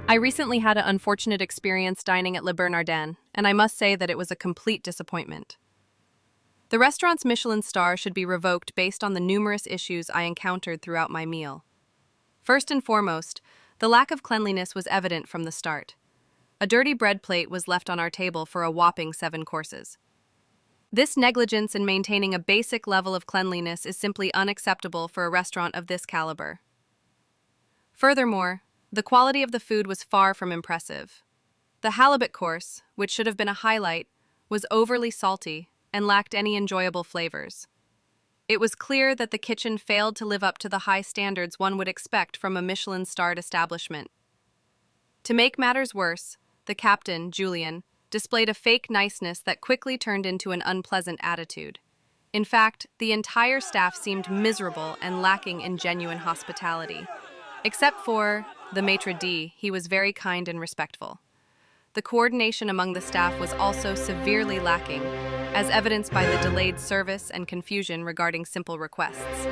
I recently had an unfortunate experience dining at Le Bernardin, and I must say that it was a complete disappointment. The restaurant's Michelin star should be revoked based on the numerous issues I encountered throughout my meal. First and foremost, the lack of cleanliness was evident from the start. A dirty bread plate was left on our table for a whopping 7 courses. This negligence in maintaining a basic level of cleanliness is simply unacceptable for a restaurant of this caliber. Furthermore, the quality of the food was far from impressive. The halibut course, which should have been a highlight, was overly salty and lacked any enjoyable flavors. It was clear that the kitchen failed to live up to the high standards one would expect from a Michelin-starred establishment. To make matters worse, the captain, Julian, displayed a fake niceness that quickly turned into an unpleasant attitude. In fact, the entire staff seemed miserable and lacking in genuine hospitality. Except for the maitre d', he was very kind and respectful. The coordination among the staff was also severely lacking, as evidenced by the delayed service and confusion regarding simple requests.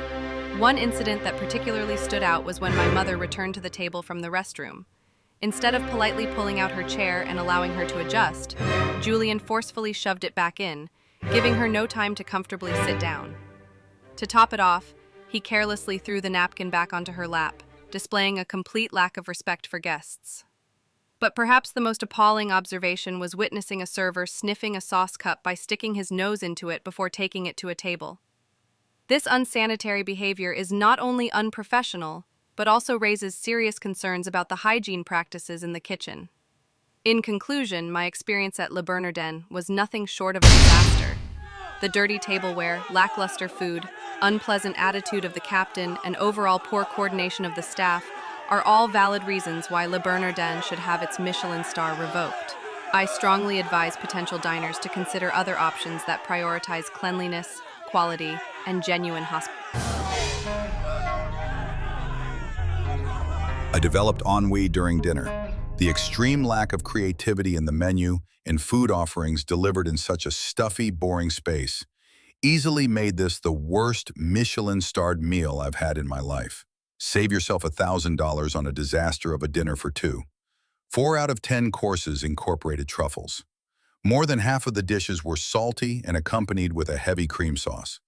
One incident that particularly stood out was when my mother returned to the table from the restroom. Instead of politely pulling out her chair and allowing her to adjust, Julian forcefully shoved it back in, giving her no time to comfortably sit down. To top it off, he carelessly threw the napkin back onto her lap, displaying a complete lack of respect for guests. But perhaps the most appalling observation was witnessing a server sniffing a sauce cup by sticking his nose into it before taking it to a table. This unsanitary behavior is not only unprofessional, but also raises serious concerns about the hygiene practices in the kitchen. In conclusion, my experience at Le Bernardin was nothing short of a disaster. The dirty tableware, lackluster food, unpleasant attitude of the captain, and overall poor coordination of the staff are all valid reasons why Le Bernardin should have its Michelin star revoked. I strongly advise potential diners to consider other options that prioritize cleanliness, quality, and genuine hospitality. I developed ennui during dinner. The extreme lack of creativity in the menu and food offerings delivered in such a stuffy, boring space easily made this the worst Michelin-starred meal I've had in my life. Save yourself $1,000 on a disaster of a dinner for 2. 4 out of 10 courses incorporated truffles. More than half of the dishes were salty and accompanied with a heavy cream sauce.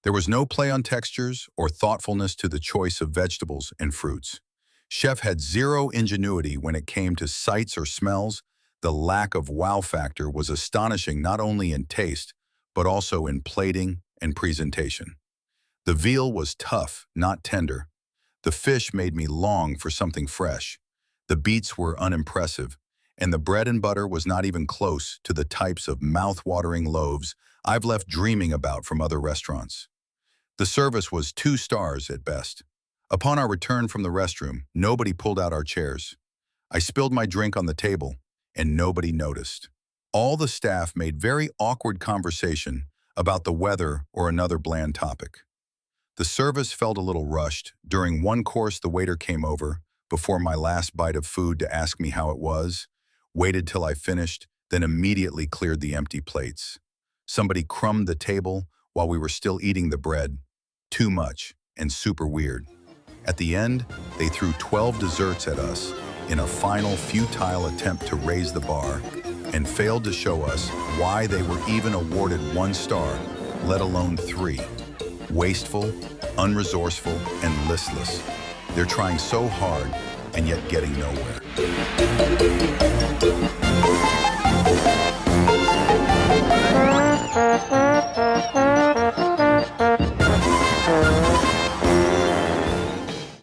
There was no play on textures or thoughtfulness to the choice of vegetables and fruits. Chef had zero ingenuity when it came to sights or smells. The lack of wow factor was astonishing not only in taste, but also in plating and presentation. The veal was tough, not tender. The fish made me long for something fresh. The beets were unimpressive, and the bread and butter was not even close to the types of mouth-watering loaves I've left dreaming about from other restaurants. The service was 2 stars at best. Upon our return from the restroom, nobody pulled out our chairs. I spilled my drink on the table, and nobody noticed. All the staff made very awkward conversation about the weather or another bland topic. The service felt a little rushed. During one course, the waiter came over before my last bite of food to ask me how it was, waited till I finished, then immediately cleared the empty plates. Somebody crumbed the table while we were still eating the bread. Too much and super weird. At the end, they threw 12 desserts at us in a final futile attempt to raise the bar and failed to show us why they were even awarded 1 star, let alone 3. Wasteful, unresourceful, and listless. They're trying so hard and yet getting nowhere.